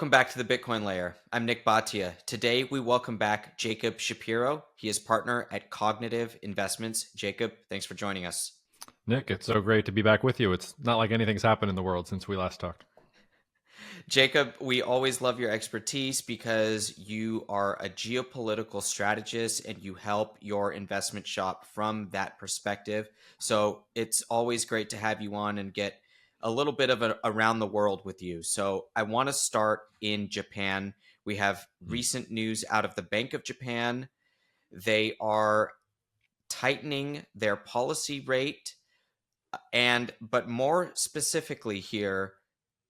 Welcome back to the Bitcoin Layer. I'm Nick Bhatia. Today, we welcome back Jacob Shapiro. He is partner at Cognitive Investments. Jacob, thanks for joining us. Nick, it's so great to be back with you. It's not like anything's happened in the world since we last talked. Jacob, we always love your expertise because you are a geopolitical strategist and you help your investment shop from that perspective. So it's always great to have you on and get a little bit of around the world with you. So I want to start in Japan. We have recent news out of the Bank of Japan. They are tightening their policy rate, but more specifically here,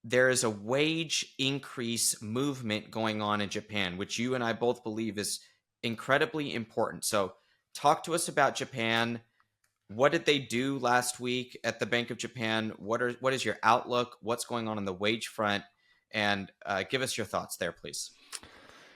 there is a wage increase movement going on in Japan, which you and I both believe is incredibly important. So talk to us about Japan. What did they do last week at the Bank of Japan? What is your outlook? What's going on the wage front? And give us your thoughts there, please.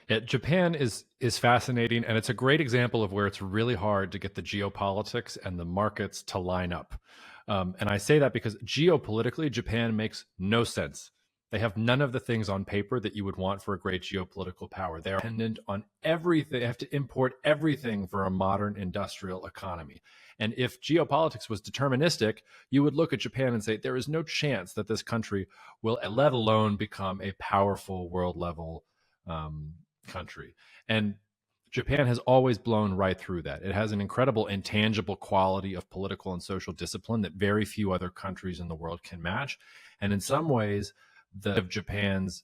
Yeah, Japan is fascinating, and it's a great example of where it's really hard to get the geopolitics and the markets to line up. And I say that because geopolitically, Japan makes no sense. They have none of the things on paper that you would want for a great geopolitical power. They are dependent on everything. They have to import everything for a modern industrial economy. And if geopolitics was deterministic, you would look at Japan and say, there is no chance that this country will, let alone become a powerful world level country. And Japan has always blown right through that. It has an incredible intangible quality of political and social discipline that very few other countries in the world can match. And in some ways, Japan's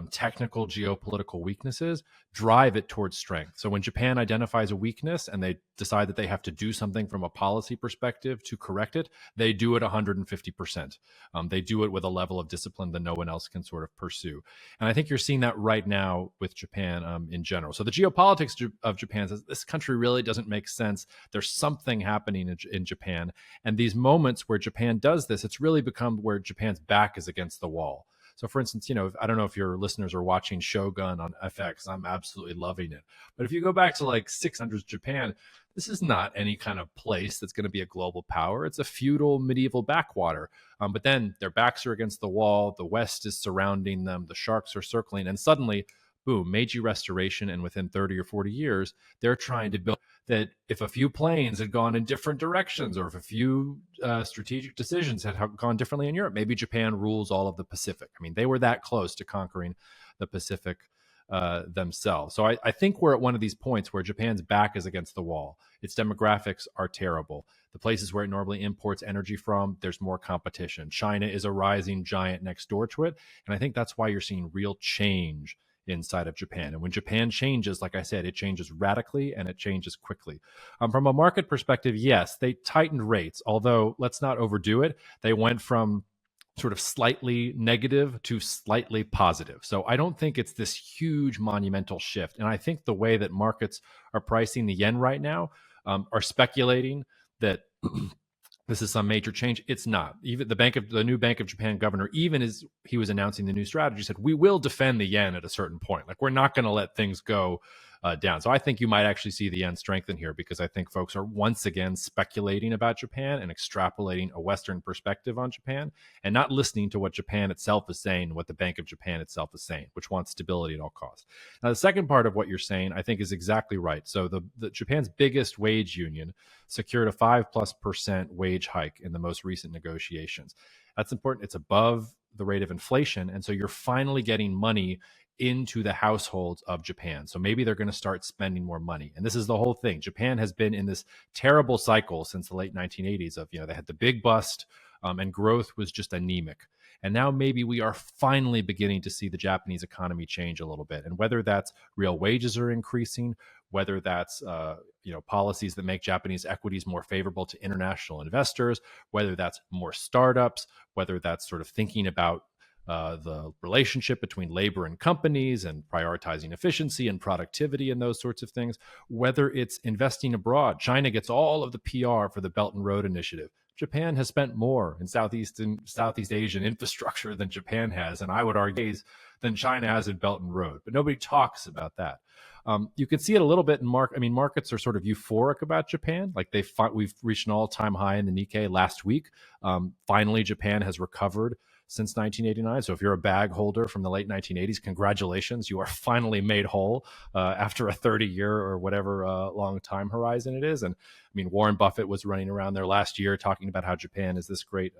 technical geopolitical weaknesses drive it towards strength. So when Japan identifies a weakness and they decide that they have to do something from a policy perspective to correct it, they do it 150%. They do it with a level of discipline that no one else can sort of pursue. And I think you're seeing that right now with Japan in general. So the geopolitics of Japan says this country really doesn't make sense. There's something happening in Japan. And these moments where Japan does this, it's really become where Japan's back is against the wall. So for instance, I don't know if your listeners are watching Shogun on FX. I'm absolutely loving it. But if you go back to like 600s Japan, this is not any kind of place that's going to be a global power. It's a feudal medieval backwater. But then their backs are against the wall. The West is surrounding them. The sharks are circling. And suddenly, boom, Meiji Restoration. And within 30 or 40 years, they're trying to build that if a few planes had gone in different directions or if a few strategic decisions had gone differently in Europe, maybe Japan rules all of the Pacific. I mean, they were that close to conquering the Pacific themselves. So I think we're at one of these points where Japan's back is against the wall. Its demographics are terrible. The places where it normally imports energy from, there's more competition. China is a rising giant next door to it. And I think that's why you're seeing real change inside of Japan. And when Japan changes, like I said, it changes radically and it changes quickly. From a market perspective, yes, they tightened rates, although let's not overdo it. They went from sort of slightly negative to slightly positive. So I don't think it's this huge monumental shift. And I think the way that markets are pricing the yen right now are speculating that this is some major change. It's not. Even the new Bank of Japan governor, even as he was announcing the new strategy, said, we will defend the yen at a certain point. Like, we're not going to let things go down. So I think you might actually see the yen strengthen here because I think folks are once again speculating about Japan and extrapolating a Western perspective on Japan and not listening to what Japan itself is saying, what the Bank of Japan itself is saying, which wants stability at all costs. Now, the second part of what you're saying, I think, is exactly right. So the Japan's biggest wage union secured a 5+% wage hike in the most recent negotiations. That's important. It's above the rate of inflation. And so you're finally getting money into the households of Japan. So maybe they're going to start spending more money. And this is the whole thing. Japan has been in this terrible cycle since the late 1980s of, they had the big bust and growth was just anemic. And now maybe we are finally beginning to see the Japanese economy change a little bit. And whether that's real wages are increasing, whether that's policies that make Japanese equities more favorable to international investors, whether that's more startups, whether that's sort of thinking about the relationship between labor and companies and prioritizing efficiency and productivity and those sorts of things, whether it's investing abroad. China gets all of the PR for the Belt and Road Initiative. Japan has spent more in Southeast Asian infrastructure than Japan has, and I would argue than China has in Belt and Road. But nobody talks about that. You can see it a little bit in markets are sort of euphoric about Japan. Like we've reached an all-time high in the Nikkei last week. Finally, Japan has recovered since 1989. So if you're a bag holder from the late 1980s, congratulations, you are finally made whole after a 30-year or whatever long time horizon it is. And I mean, Warren Buffett was running around there last year talking about how Japan is this great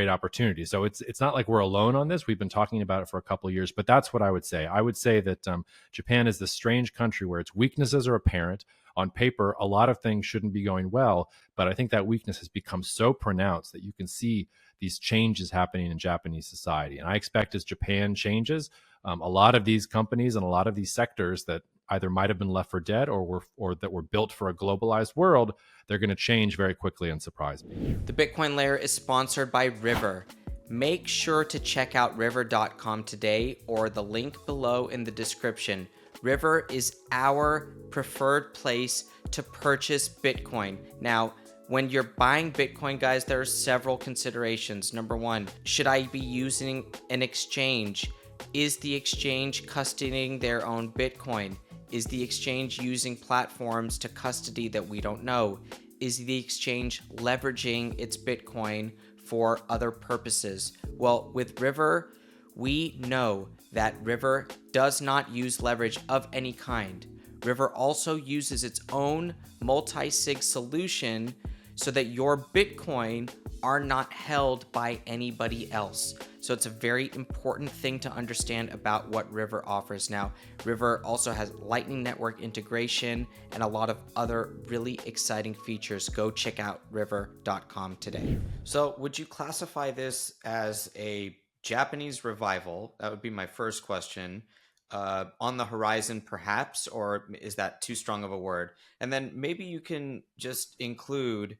opportunity. So it's not like we're alone on this. We've been talking about it for a couple of years, but that's what I would say. I would say that Japan is this strange country where its weaknesses are apparent. On paper, a lot of things shouldn't be going well, but I think that weakness has become so pronounced that you can see these changes happening in Japanese society. And I expect as Japan changes, a lot of these companies and a lot of these sectors that either might have been left for dead or that were built for a globalized world, they're going to change very quickly and surprise me. The Bitcoin Layer is sponsored by River. Make sure to check out river.com today or the link below in the description. River is our preferred place to purchase Bitcoin. Now, when you're buying Bitcoin, guys, there are several considerations. Number one, should I be using an exchange? Is the exchange custodying their own Bitcoin? Is the exchange using platforms to custody that we don't know? Is the exchange leveraging its Bitcoin for other purposes? Well, with River, we know that River does not use leverage of any kind. River also uses its own multi-sig solution so that your Bitcoin are not held by anybody else. So it's a very important thing to understand about what River offers. Now, River also has Lightning Network integration and a lot of other really exciting features. Go check out river.com today. So would you classify this as a Japanese revival? That would be my first question. On the horizon, perhaps, or is that too strong of a word? And then maybe you can just include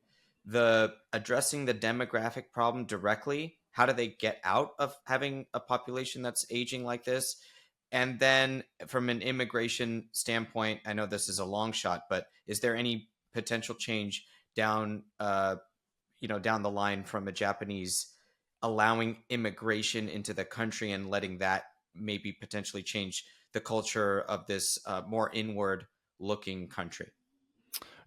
the addressing the demographic problem directly. How do they get out of having a population that's aging like this? And then from an immigration standpoint, I know this is a long shot, but is there any potential change down down the line from a Japanese allowing immigration into the country and letting that maybe potentially change the culture of this more inward looking country?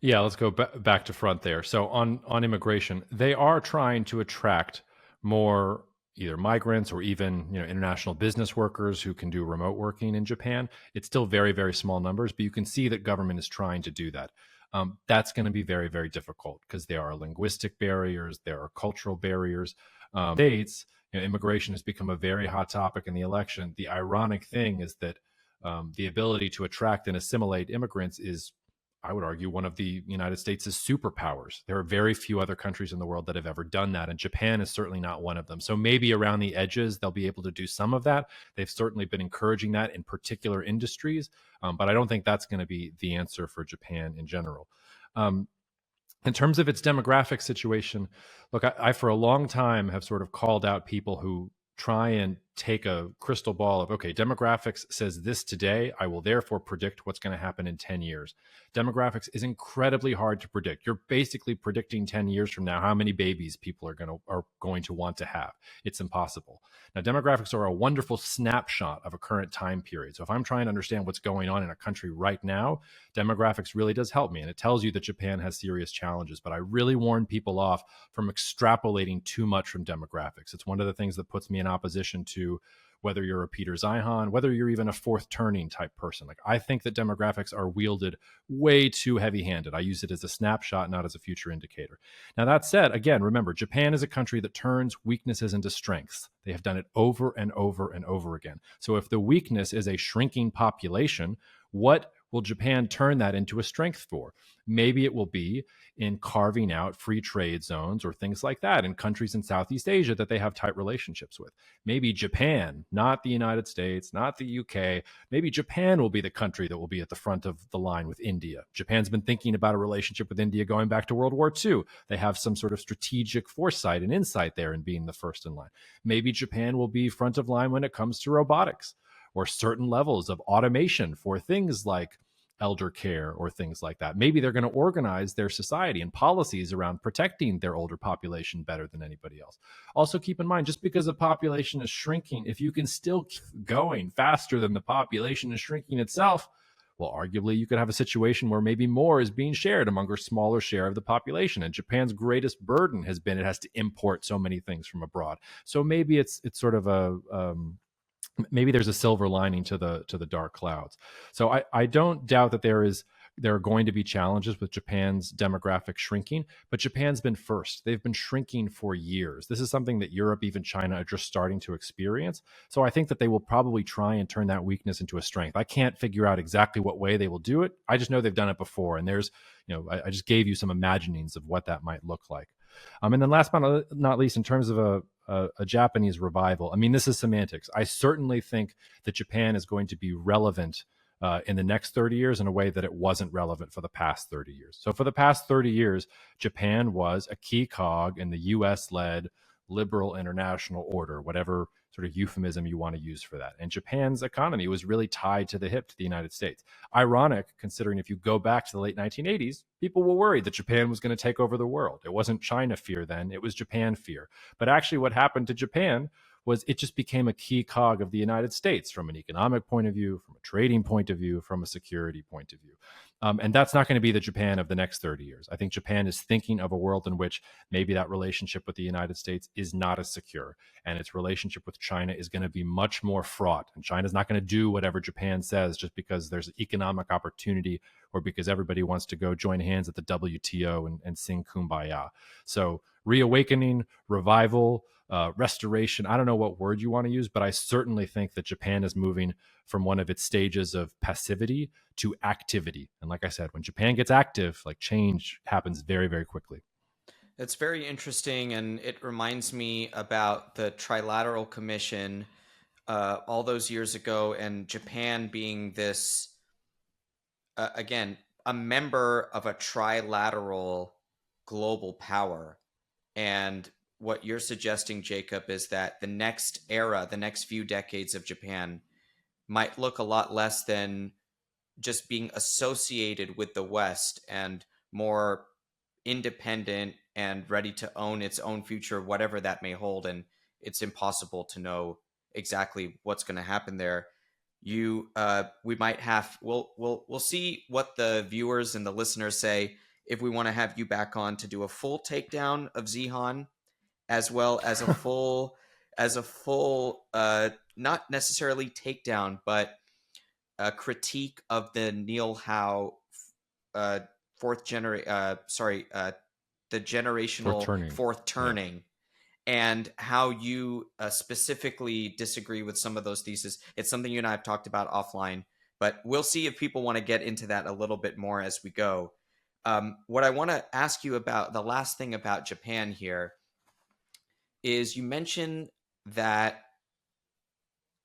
Yeah, let's go back to front there. So on immigration, they are trying to attract more either migrants or even international business workers who can do remote working in Japan. It's still very, very small numbers, but you can see that government is trying to do that. That's going to be very, very difficult because there are linguistic barriers, there are cultural barriers. States, immigration has become a very hot topic in the election. The ironic thing is that the ability to attract and assimilate immigrants is, I would argue, one of the United States' superpowers. There are very few other countries in the world that have ever done that, and Japan is certainly not one of them. So maybe around the edges, they'll be able to do some of that. They've certainly been encouraging that in particular industries, but I don't think that's going to be the answer for Japan in general. In terms of its demographic situation, look, I for a long time have sort of called out people who try and take a crystal ball of, okay, demographics says this today, I will therefore predict what's going to happen in 10 years. Demographics is incredibly hard to predict. You're basically predicting 10 years from now how many babies people are going to want to have. It's impossible. Now, demographics are a wonderful snapshot of a current time period. So if I'm trying to understand what's going on in a country right now, demographics really does help me. And it tells you that Japan has serious challenges. But I really warn people off from extrapolating too much from demographics. It's one of the things that puts me in opposition to whether you're a Peter Zeihan, whether you're even a fourth turning type person. Like, I think that demographics are wielded way too heavy-handed. I use it as a snapshot, not as a future indicator. Now, that said, again, remember, Japan is a country that turns weaknesses into strengths. They have done it over and over and over again. So if the weakness is a shrinking population, what will Japan turn that into a strength for? Maybe it will be in carving out free trade zones or things like that in countries in Southeast Asia that they have tight relationships with. Maybe Japan, not the United States, not the UK. Maybe Japan will be the country that will be at the front of the line with India. Japan's been thinking about a relationship with India going back to World War II. They have some sort of strategic foresight and insight there in being the first in line. Maybe Japan will be front of line when it comes to robotics or certain levels of automation for things like elder care or things like that. Maybe they're going to organize their society and policies around protecting their older population better than anybody else. Also, keep in mind, just because a population is shrinking, if you can still keep going faster than the population is shrinking itself, Well, arguably, you could have a situation where maybe more is being shared among a smaller share of the population. And Japan's greatest burden has been it has to import so many things from abroad. So maybe it's sort of maybe there's a silver lining to the dark clouds. So I don't doubt that there are going to be challenges with Japan's demographic shrinking, but Japan's been first. They've been shrinking for years. This is something that Europe, even China, are just starting to experience. So I think that they will probably try and turn that weakness into a strength. I can't figure out exactly what way they will do it. I just know they've done it before. And there's, I just gave you some imaginings of what that might look like. And then last but not least, in terms of a Japanese revival, I mean, this is semantics. I certainly think that Japan is going to be relevant in the next 30 years in a way that it wasn't relevant for the past 30 years. So for the past 30 years, Japan was a key cog in the US-led liberal international order, whatever sort of euphemism you want to use for that. And Japan's economy was really tied to the hip to the United States. Ironic, considering if you go back to the late 1980s, people were worried that Japan was going to take over the world. It wasn't China fear then, it was Japan fear. But actually what happened to Japan was it just became a key cog of the United States from an economic point of view, from a trading point of view, from a security point of view. And that's not going to be the Japan of the next 30 years. I think Japan is thinking of a world in which maybe that relationship with the United States is not as secure, and its relationship with China is going to be much more fraught. And China's not going to do whatever Japan says just because there's economic opportunity or because everybody wants to go join hands at the WTO and sing Kumbaya. So reawakening, revival, restoration, I don't know what word you want to use, but I certainly think that Japan is moving from one of its stages of passivity to activity. And like I said, when Japan gets active, like change happens very, very quickly. It's very interesting, and it reminds me about the Trilateral Commission all those years ago, and Japan being this, again, a member of a trilateral global power. And what you're suggesting, Jacob, is that the next era, the next few decades of Japan might look a lot less than just being associated with the West and more independent and ready to own its own future, whatever that may hold. And it's impossible to know exactly what's going to happen there. We might have, we'll see what the viewers and the listeners say if we want to have you back on to do a full takedown of Zihan, as well as a full not necessarily takedown, but a critique of the Neil Howe the generational fourth turning, yeah, and how you specifically disagree with some of those theses. It's something you and I have talked about offline, but we'll see if people want to get into that a little bit more as we go. What I want to ask you about, the last thing about Japan here, is you mentioned that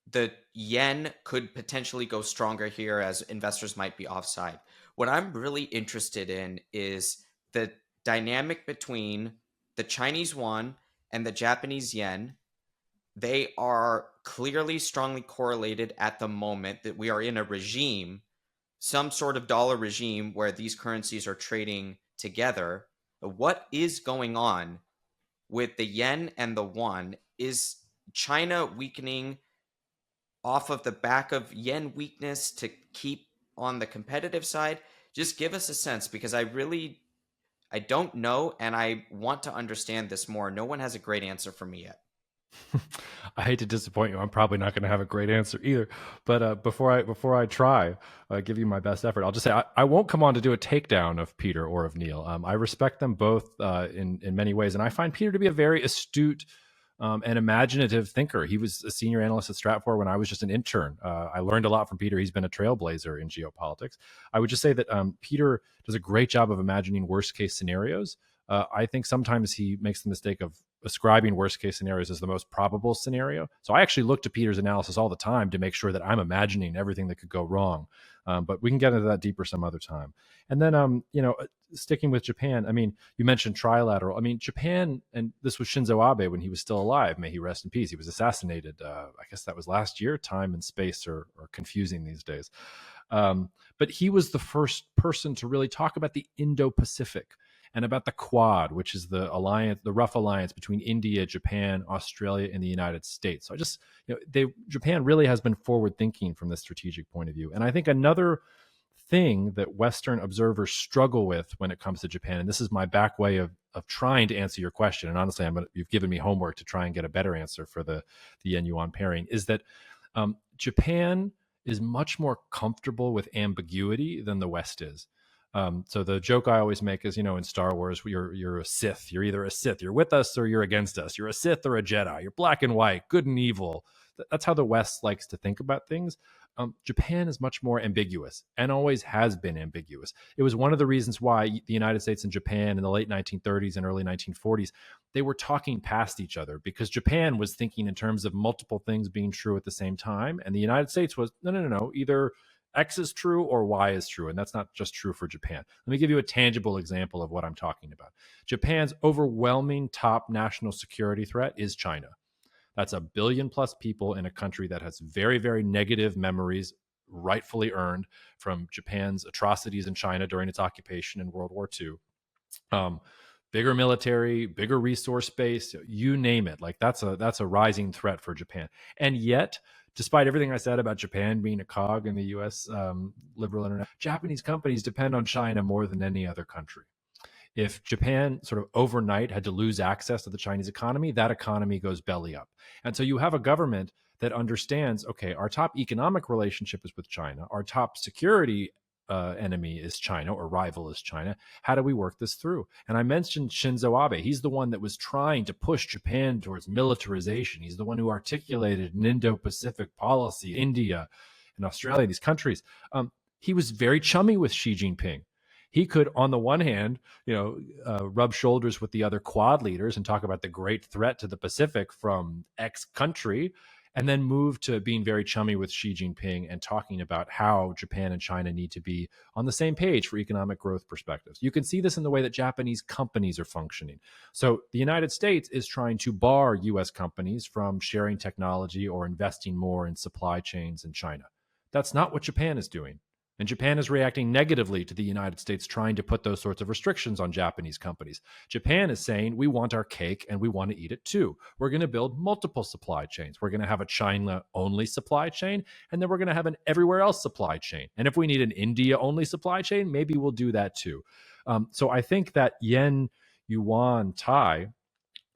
the yen could potentially go stronger here as investors might be offside. What I'm really interested in is the dynamic between the Chinese yuan and the Japanese yen. They are clearly strongly correlated at the moment that we are in a regime, some sort of dollar regime where these currencies are trading together. What is going on with the yen and the yuan? Is China weakening off of the back of yen weakness to keep on the competitive side? Just give us a sense, because I don't know, and I want to understand this more. No one has a great answer for me yet. I hate to disappoint you. I'm probably not going to have a great answer either. But before I try, give you my best effort, I'll just say I won't come on to do a takedown of Peter or of Neil. I respect them both in many ways, and I find Peter to be a very astute and imaginative thinker. He was a senior analyst at Stratfor when I was just an intern. I learned a lot from Peter. He's been a trailblazer in geopolitics. I would just say that Peter does a great job of imagining worst case scenarios. I think sometimes he makes the mistake of ascribing worst case scenarios as the most probable scenario. So I actually look to Peter's analysis all the time to make sure that I'm imagining everything that could go wrong. But we can get into that deeper some other time. And then, sticking with Japan, I mean, you mentioned trilateral. I mean, Japan, and this was Shinzo Abe when he was still alive, may he rest in peace. He was assassinated. I guess that was last year. Time and space are confusing these days. But he was the first person to really talk about the Indo-Pacific and about the Quad, which is the alliance, the rough alliance between India, Japan, Australia, and the United States. So I just, Japan really has been forward thinking from this strategic point of view. And I think another thing that Western observers struggle with when it comes to Japan, and this is my back way of trying to answer your question, and honestly, you've given me homework to try and get a better answer for the yen yuan pairing, is that Japan is much more comfortable with ambiguity than the West is. So the joke I always make is, in Star Wars, you're a Sith. You're either a Sith, you're with us, or you're against us. You're a Sith or a Jedi. You're black and white, good and evil. That's how the West likes to think about things. Japan is much more ambiguous and always has been ambiguous. It was one of the reasons why the United States and Japan in the late 1930s and early 1940s, they were talking past each other because Japan was thinking in terms of multiple things being true at the same time. And the United States was, no, either X is true or Y is true. And that's not just true for Japan. Let me give you a tangible example of what I'm talking about. Japan's overwhelming top national security threat is China. That's 1 billion plus people in a country that has very, very negative memories, rightfully earned from Japan's atrocities in China during its occupation in World War II. Bigger military, bigger resource base, you name it. Like that's a rising threat for Japan. And yet, despite everything I said about Japan being a cog in the U.S. Liberal internet, Japanese companies depend on China more than any other country. If Japan sort of overnight had to lose access to the Chinese economy, that economy goes belly up. And so you have a government that understands, okay, our top economic relationship is with China. Our top security enemy is China, or rival is China. How do we work this through? And I mentioned Shinzo Abe. He's the one that was trying to push Japan towards militarization. He's the one who articulated an Indo-Pacific policy, India and Australia, these countries. He was very chummy with Xi Jinping. He could, on the one hand, rub shoulders with the other Quad leaders and talk about the great threat to the Pacific from X country, and then move to being very chummy with Xi Jinping and talking about how Japan and China need to be on the same page for economic growth perspectives. You can see this in the way that Japanese companies are functioning. So the United States is trying to bar U.S. companies from sharing technology or investing more in supply chains in China. That's not what Japan is doing. And Japan is reacting negatively to the United States trying to put those sorts of restrictions on Japanese companies. Japan is saying, we want our cake and we want to eat it too. We're going to build multiple supply chains. We're going to have a China-only supply chain, and then we're going to have an everywhere else supply chain. And if we need an India-only supply chain, maybe we'll do that too. So I think that yen-yuan tie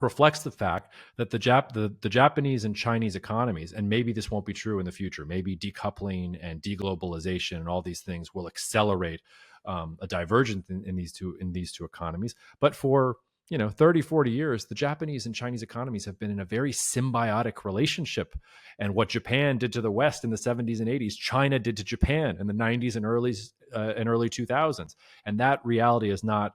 reflects the fact that the Japanese and Chinese economies, and maybe this won't be true in the future, maybe decoupling and deglobalization and all these things will accelerate a divergence in these two economies. But for 30, 40 years, the Japanese and Chinese economies have been in a very symbiotic relationship. And what Japan did to the West in the 70s and 80s, China did to Japan in the 90s and early 2000s. And that reality is not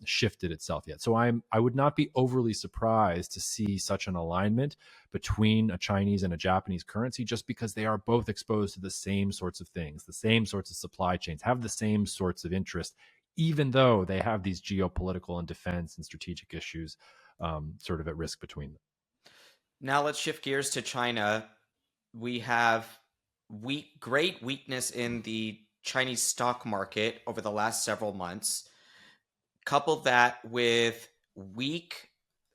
shifted itself yet. So I would not be overly surprised to see such an alignment between a Chinese and a Japanese currency, just because they are both exposed to the same sorts of things, the same sorts of supply chains, have the same sorts of interest, even though they have these geopolitical and defense and strategic issues sort of at risk between them. Now let's shift gears to China. We have great weakness in the Chinese stock market over the last several months. Couple that with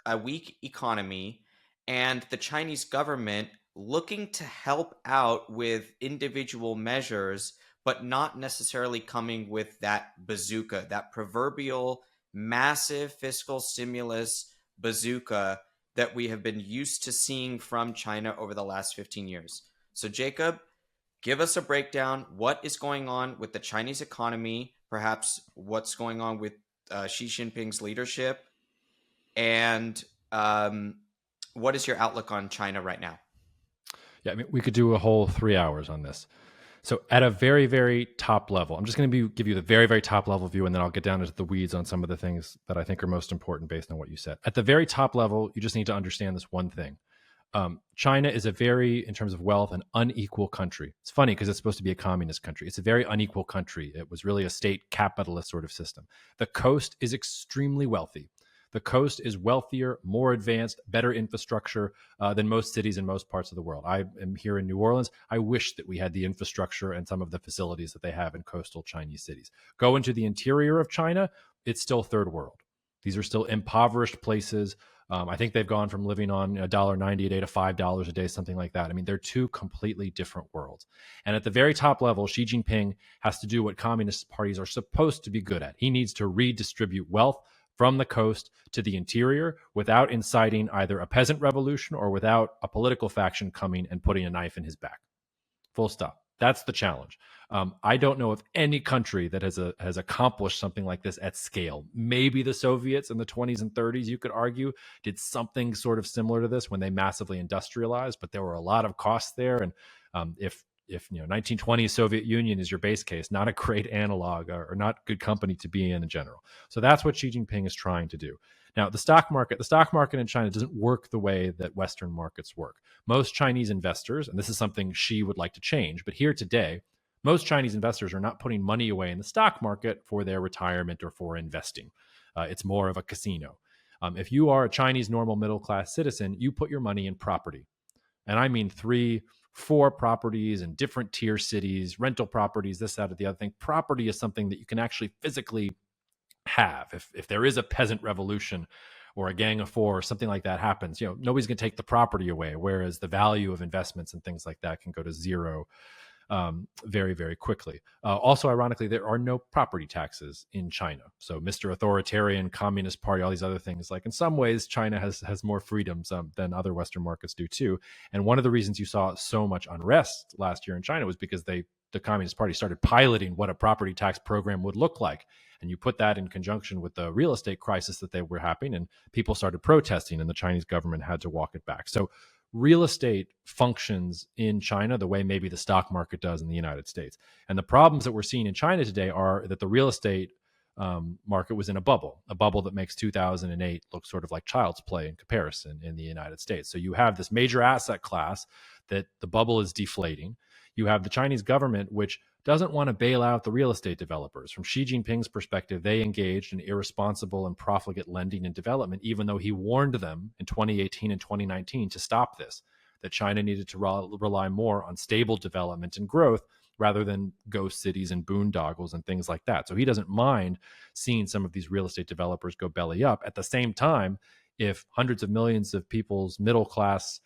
a weak economy and the Chinese government looking to help out with individual measures, but not necessarily coming with that bazooka, that proverbial massive fiscal stimulus bazooka that we have been used to seeing from China over the last 15 years. So Jacob, give us a breakdown. What is going on with the Chinese economy? Perhaps what's going on with Xi Jinping's leadership, and what is your outlook on China right now? Yeah, I mean, we could do a whole 3 hours on this. So at a very, very top level, I'm just going to give you the very, very top level view, and then I'll get down into the weeds on some of the things that I think are most important based on what you said. At the very top level, you just need to understand this one thing. China is a very, in terms of wealth, an unequal country. It's funny because it's supposed to be a communist country. It's a very unequal country. It was really a state capitalist sort of system. The coast is extremely wealthy. The coast is wealthier, more advanced, better infrastructure than most cities in most parts of the world. I am here in New Orleans. I wish that we had the infrastructure and some of the facilities that they have in coastal Chinese cities. Go into the interior of China, it's still third world. These are still impoverished places. I think they've gone from living on $1.90 a day to $5 a day, something like that. I mean, they're two completely different worlds. And at the very top level, Xi Jinping has to do what communist parties are supposed to be good at. He needs to redistribute wealth from the coast to the interior without inciting either a peasant revolution or without a political faction coming and putting a knife in his back. Full stop. That's the challenge. I don't know of any country that has accomplished something like this at scale. Maybe the Soviets in the 20s and 30s, you could argue, did something sort of similar to this when they massively industrialized, but there were a lot of costs there. And if 1920s Soviet Union is your base case, not a great analog or not good company to be in general. So that's what Xi Jinping is trying to do. Now, the stock market in China doesn't work the way that Western markets work. Most Chinese investors, and this is something Xi would like to change, but here today, most Chinese investors are not putting money away in the stock market for their retirement or for investing. It's more of a casino. If you are a Chinese normal middle class citizen, you put your money in property. And I mean 3, 4 properties in different tier cities, rental properties, this, that, or the other thing. Property is something that you can actually physically have. If there is a peasant revolution or a gang of 4 or something like that happens, nobody's going to take the property away, whereas the value of investments and things like that can go to zero very, very quickly. Also, ironically, there are no property taxes in China. So Mr. Authoritarian, Communist Party, all these other things, like in some ways, China has more freedoms than other Western markets do too. And one of the reasons you saw so much unrest last year in China was because the Communist Party started piloting what a property tax program would look like. And you put that in conjunction with the real estate crisis that they were having, and people started protesting, and the Chinese government had to walk it back. So real estate functions in China the way maybe the stock market does in the United States. And the problems that we're seeing in China today are that the real estate market was in a bubble that makes 2008 look sort of like child's play in comparison in the United States. So you have this major asset class that the bubble is deflating. You have the Chinese government, which doesn't want to bail out the real estate developers. From Xi Jinping's perspective, they engaged in irresponsible and profligate lending and development, even though he warned them in 2018 and 2019 to stop this, that China needed to rely more on stable development and growth rather than ghost cities and boondoggles and things like that. So he doesn't mind seeing some of these real estate developers go belly up. At the same time, if hundreds of millions of people's middle class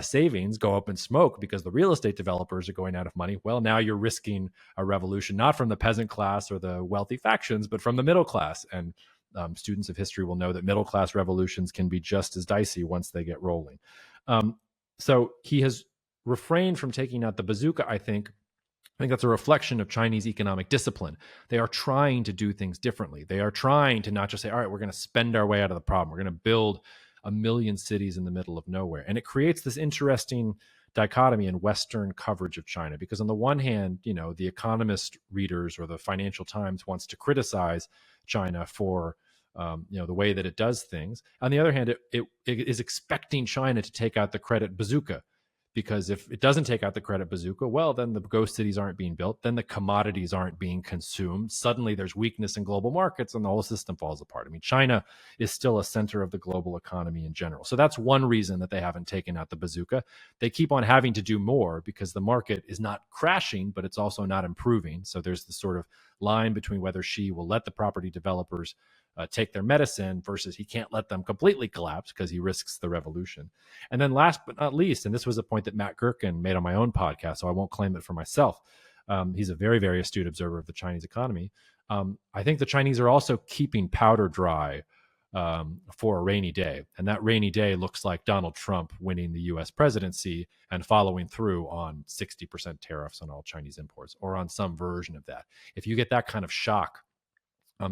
savings go up in smoke because the real estate developers are going out of money, well, now you're risking a revolution, not from the peasant class or the wealthy factions, but from the middle class. And students of history will know that middle class revolutions can be just as dicey once they get rolling. So he has refrained from taking out the bazooka, I think. I think that's a reflection of Chinese economic discipline. They are trying to do things differently. They are trying to not just say, all right, we're going to spend our way out of the problem. We're going to build a million cities in the middle of nowhere. And it creates this interesting dichotomy in Western coverage of China, because on the one hand, the Economist readers or the Financial Times wants to criticize China for the way that it does things. On the other hand, it is expecting China to take out the credit bazooka, because if it doesn't take out the credit bazooka, well, then the ghost cities aren't being built, then the commodities aren't being consumed. Suddenly there's weakness in global markets and the whole system falls apart. I mean, China is still a center of the global economy in general. So that's one reason that they haven't taken out the bazooka. They keep on having to do more because the market is not crashing, but it's also not improving. So there's this sort of line between whether Xi will let the property developers take their medicine versus he can't let them completely collapse because he risks the revolution. And then last but not least, and this was a point that Matt Gerken made on my own podcast, so I won't claim it for myself. He's a very, very astute observer of the Chinese economy. I think the Chinese are also keeping powder dry for a rainy day. And that rainy day looks like Donald Trump winning the US presidency and following through on 60% tariffs on all Chinese imports, or on some version of that. If you get that kind of shock,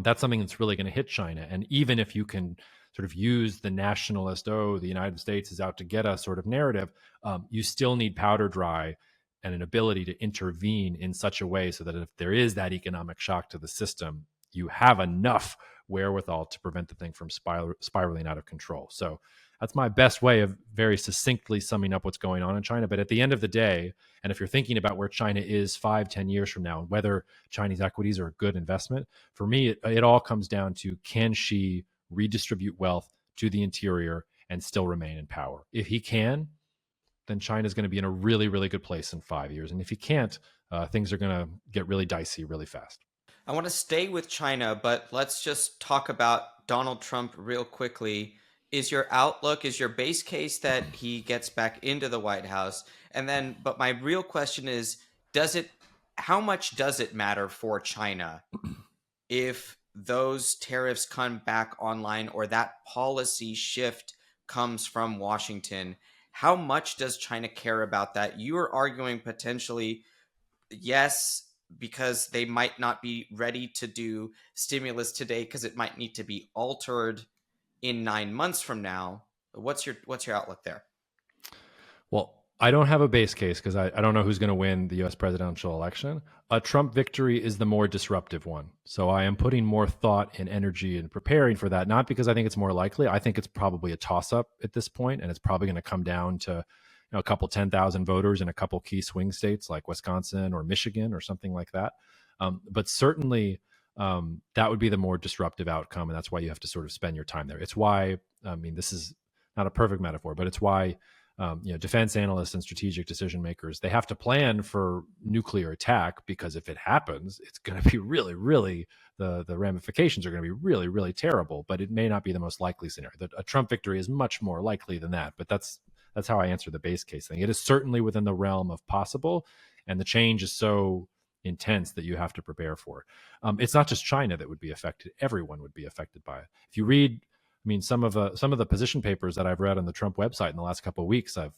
that's something that's really going to hit China. And even if you can sort of use the nationalist, the United States is out to get us sort of narrative, you still need powder dry and an ability to intervene in such a way so that if there is that economic shock to the system, you have enough wherewithal to prevent the thing from spiraling out of control. So that's my best way of very succinctly summing up what's going on in China. But at the end of the day, and if you're thinking about where China is 5-10 years from now and whether Chinese equities are a good investment, for me, it all comes down to, can Xi redistribute wealth to the interior and still remain in power? If he can, then China's going to be in a really, really good place in 5 years. And if he can't, things are going to get really dicey really fast. I want to stay with China, but let's just talk about Donald Trump real quickly. is your outlook, is your base case that he gets back into the White House? And then, but my real question is, how much does it matter for China if those tariffs come back online or that policy shift comes from Washington? How much does China care about that? You are arguing potentially yes, because they might not be ready to do stimulus today because it might need to be altered in 9 months from now. What's your outlook there? Well, I don't have a base case because I don't know who's going to win the US presidential election. A Trump victory is the more disruptive one. So I am putting more thought and energy in preparing for that, not because I think it's more likely. I think it's probably a toss up at this point, and it's probably going to come down to a couple 10,000 voters in a couple key swing states like Wisconsin or Michigan or something like that. But certainly that would be the more disruptive outcome. And that's why you have to sort of spend your time there. It's why, this is not a perfect metaphor, but it's why defense analysts and strategic decision makers, they have to plan for nuclear attack, because if it happens, it's going to be really, really, the ramifications are going to be really, really terrible, but it may not be the most likely scenario. A Trump victory is much more likely than that, but that's how I answer the base case thing. It is certainly within the realm of possible, and the change is so intense that you have to prepare for it. It's not just China that would be affected. Everyone would be affected by it. If you read, some of the position papers that I've read on the Trump website in the last couple of weeks, I've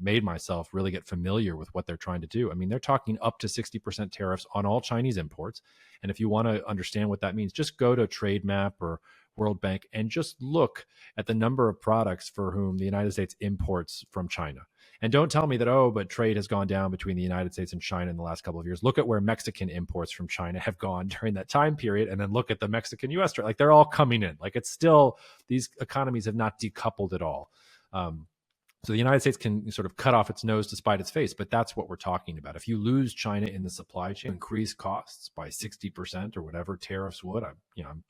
made myself really get familiar with what they're trying to do. They're talking up to 60% tariffs on all Chinese imports. And if you want to understand what that means, just go to TradeMap or World Bank and just look at the number of products for whom the United States imports from China. And don't tell me that, but trade has gone down between the United States and China in the last couple of years. Look at where Mexican imports from China have gone during that time period, and then look at the Mexican-US trade. Like, they're all coming in. Like, it's still, these economies have not decoupled at all. So the United States can sort of cut off its nose to spite its face, but that's what we're talking about. If you lose China in the supply chain, increase costs by 60% or whatever tariffs would, I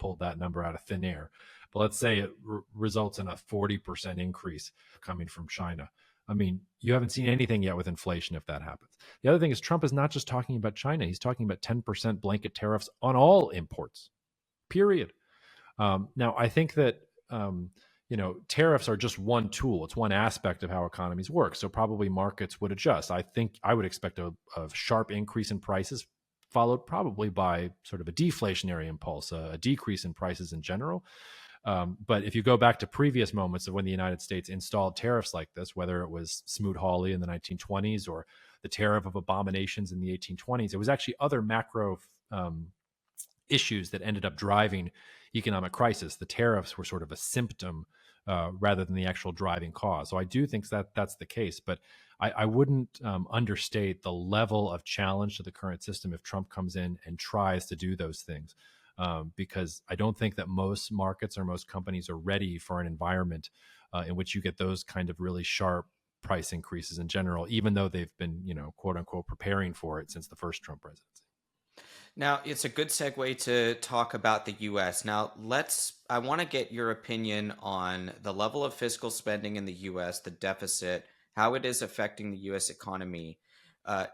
pulled that number out of thin air, but let's say it results in a 40% increase coming from China. You haven't seen anything yet with inflation if that happens. The other thing is, Trump is not just talking about China. He's talking about 10% blanket tariffs on all imports, period. Now, I think that, tariffs are just one tool. It's one aspect of how economies work. So probably markets would adjust. I think I would expect a sharp increase in prices, followed probably by sort of a deflationary impulse, a decrease in prices in general. But if you go back to previous moments of when the United States installed tariffs like this, whether it was Smoot-Hawley in the 1920s or the tariff of abominations in the 1820s, it was actually other macro issues that ended up driving economic crisis. The tariffs were sort of a symptom rather than the actual driving cause. So I do think that that's the case, but I wouldn't understate the level of challenge to the current system if Trump comes in and tries to do those things. Because I don't think that most markets or most companies are ready for an environment in which you get those kind of really sharp price increases in general, even though they've been, quote unquote, preparing for it since the first Trump presidency. Now, it's a good segue to talk about the US. Now, I want to get your opinion on the level of fiscal spending in the US, the deficit, how it is affecting the US economy.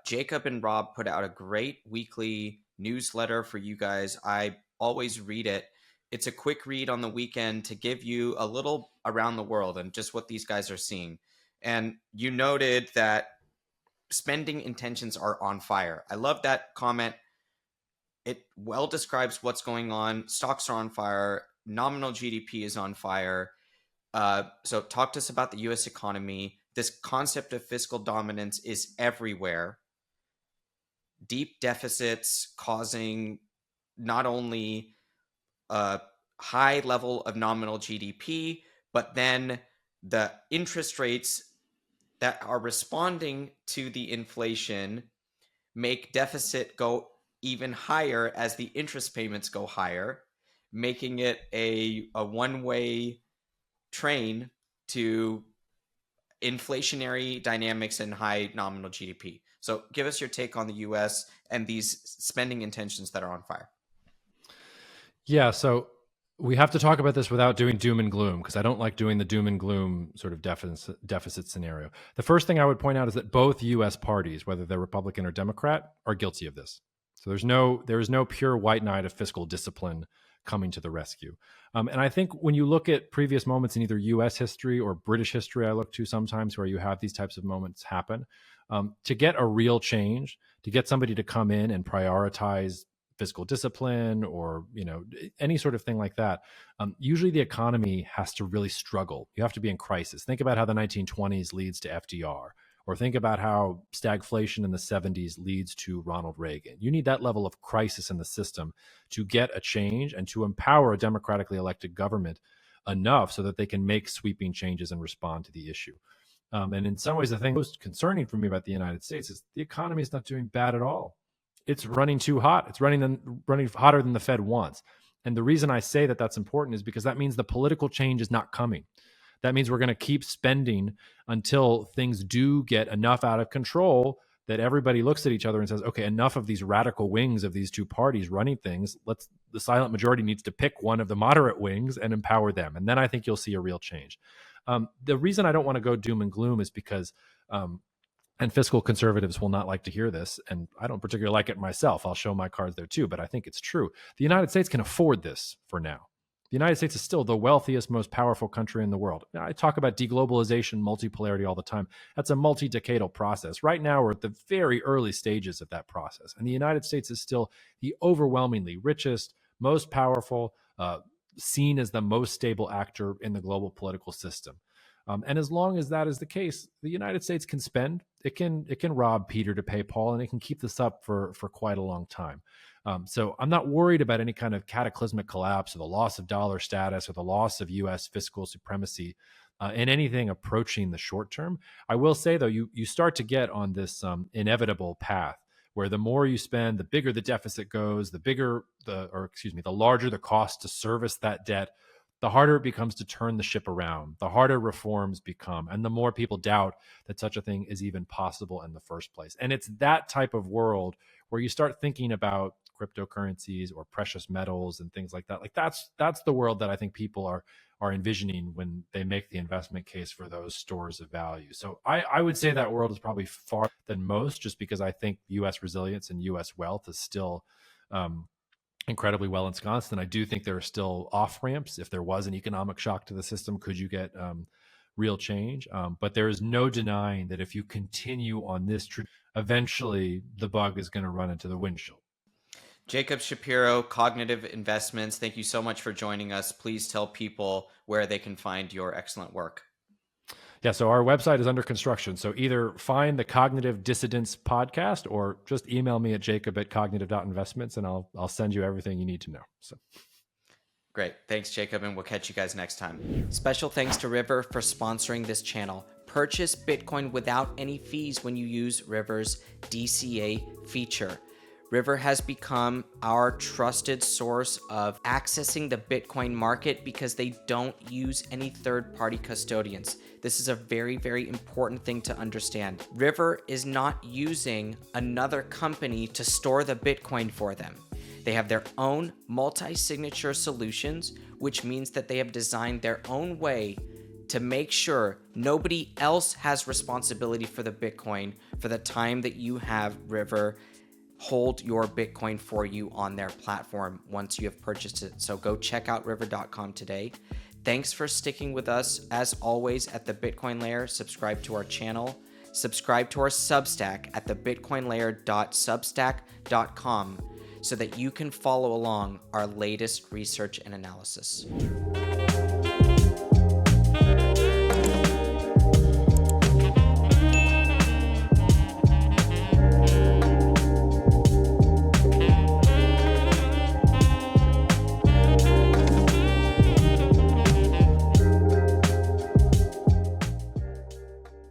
Jacob and Rob put out a great weekly newsletter for you guys. I always read it. It's a quick read on the weekend to give you a little around the world and just what these guys are seeing. And you noted that spending intentions are on fire. I love that comment. It well describes what's going on. Stocks are on fire. Nominal GDP is on fire. So talk to us about the US economy. This concept of fiscal dominance is everywhere. Deep deficits causing not only a high level of nominal GDP, but then the interest rates that are responding to the inflation make deficit go even higher as the interest payments go higher, making it a one-way train to inflationary dynamics and high nominal GDP. So give us your take on the US and these spending intentions that are on fire. Yeah, so we have to talk about this without doing doom and gloom, because I don't like doing the doom and gloom sort of deficit scenario. The first thing I would point out is that both US parties, whether they're Republican or Democrat, are guilty of this. So there is no pure white knight of fiscal discipline coming to the rescue. And I think when you look at previous moments in either US history or British history, I look to sometimes where you have these types of moments happen, to get a real change, to get somebody to come in and prioritize fiscal discipline or any sort of thing like that, usually the economy has to really struggle. You have to be in crisis. Think about how the 1920s leads to FDR, or think about how stagflation in the 70s leads to Ronald Reagan. You need that level of crisis in the system to get a change and to empower a democratically elected government enough so that they can make sweeping changes and respond to the issue. And in some ways, the thing most concerning for me about the United States is the economy is not doing bad at all. It's running too hot. It's running hotter than the Fed wants. And the reason I say that that's important is because that means the political change is not coming. That means we're going to keep spending until things do get enough out of control that everybody looks at each other and says, okay, enough of these radical wings of these two parties running things. The silent majority needs to pick one of the moderate wings and empower them. And then I think you'll see a real change. The reason I don't want to go doom and gloom is because, and fiscal conservatives will not like to hear this, and I don't particularly like it myself. I'll show my cards there too, but I think it's true. The United States can afford this for now. The United States is still the wealthiest, most powerful country in the world. Now, I talk about deglobalization, multipolarity all the time. That's a multi-decadal process. Right now, we're at the very early stages of that process, and the United States is still the overwhelmingly richest, most powerful, seen as the most stable actor in the global political system. And as long as that is the case, the United States can spend. It can rob Peter to pay Paul, and it can keep this up for quite a long time. So I'm not worried about any kind of cataclysmic collapse or the loss of dollar status or the loss of U.S. fiscal supremacy in anything approaching the short term. I will say, though, you start to get on this inevitable path where the more you spend, the bigger the deficit goes, the larger the cost to service that debt, the harder it becomes to turn the ship around, the harder reforms become, and the more people doubt that such a thing is even possible in the first place. And it's that type of world where you start thinking about cryptocurrencies or precious metals and things like that. Like that's the world that I think people are envisioning when they make the investment case for those stores of value. So I would say that world is probably far than most, just because I think U.S. resilience and U.S. wealth is still incredibly well ensconced. And I do think there are still off ramps. If there was an economic shock to the system, could you get real change? But there is no denying that if you continue on this, eventually the bug is going to run into the windshield. Jacob Shapiro, Cognitive Investments, thank you so much for joining us. Please tell people where they can find your excellent work. Yeah, so our website is under construction. So either find the Cognitive Dissidents podcast or just email me at jacob@cognitive.investments and I'll send you everything you need to know. So great. Thanks, Jacob, and we'll catch you guys next time. Special thanks to River for sponsoring this channel. Purchase Bitcoin without any fees when you use River's DCA feature. River has become our trusted source of accessing the Bitcoin market because they don't use any third-party custodians. This is a very, very important thing to understand. River is not using another company to store the Bitcoin for them. They have their own multi-signature solutions, which means that they have designed their own way to make sure nobody else has responsibility for the Bitcoin for the time that you have River hold your Bitcoin for you on their platform once you have purchased it. So go check out river.com today. Thanks for sticking with us. As always, at The Bitcoin Layer, subscribe to our channel. Subscribe to our Substack at thebitcoinlayer.substack.com so that you can follow along our latest research and analysis.